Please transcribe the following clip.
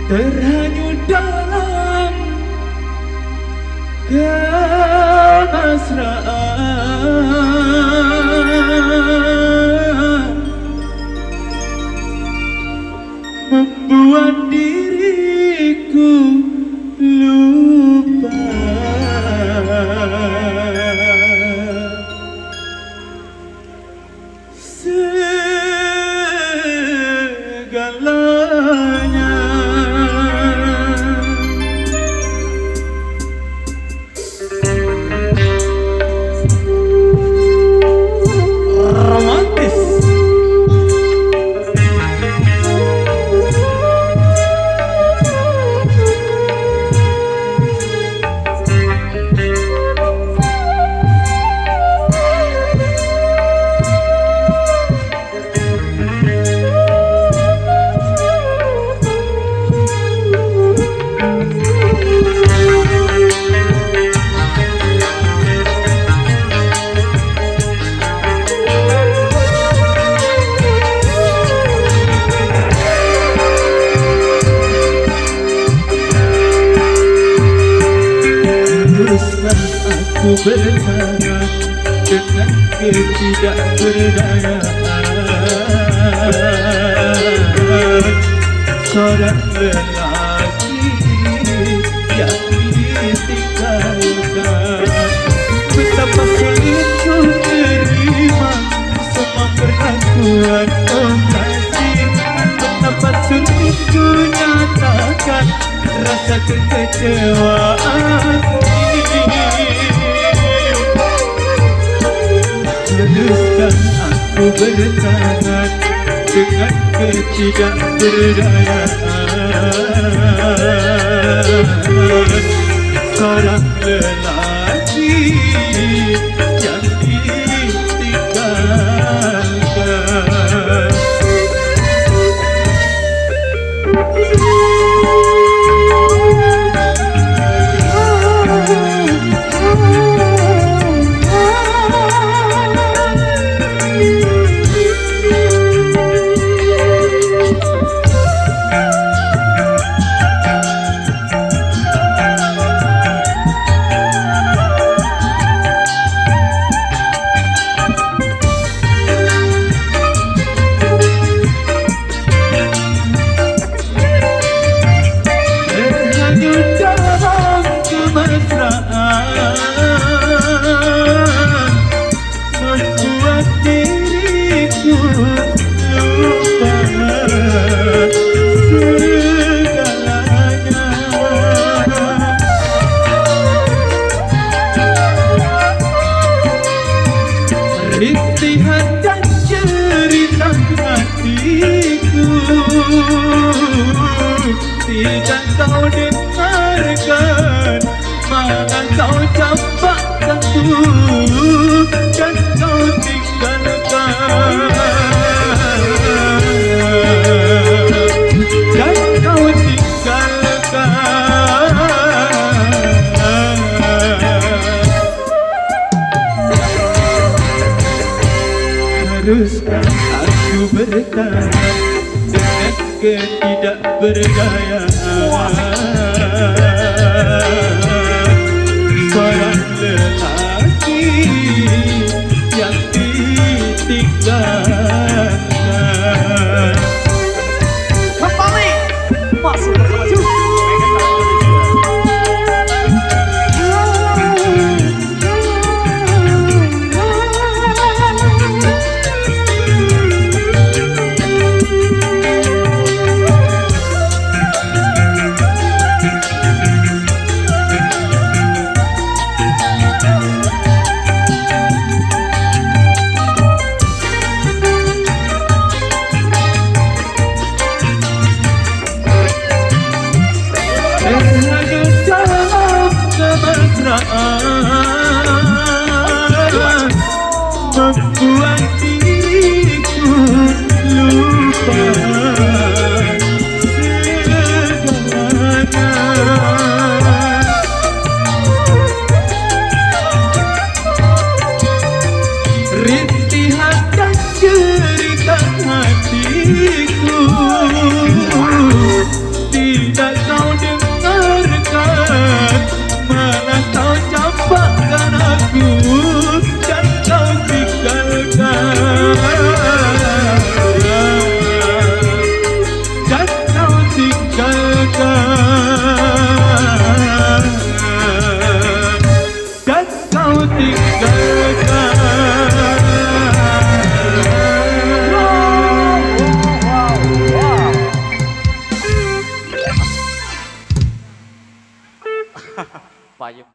terhanyut dalam kemesraan, membuat diriku lupa segalanya. Romantis. Aku bertanya dengan ketidakberdayaan, seorang lelaki yang ditinggalkan. Betapa sulit ku terima semua perlakuan kasih, betapa sulit ku nyatakan rasa kekecewaan ini. Haruskah aku bertahan dengan ketidakberdayaan, seorang lelaki yang ditinggalkan. Membuat diriku lupa segalanya. Rintihan dan cerita hatiku tidak kau dengarkan, malah kau campakkan dan kau tinggalkan, dan kau tinggalkan. Haruskah aku bertahan dengan ketidakberdayaan, seorang lelaki yang ditinggalkan. Kembali masuk bersama Ju. kau tinggalkan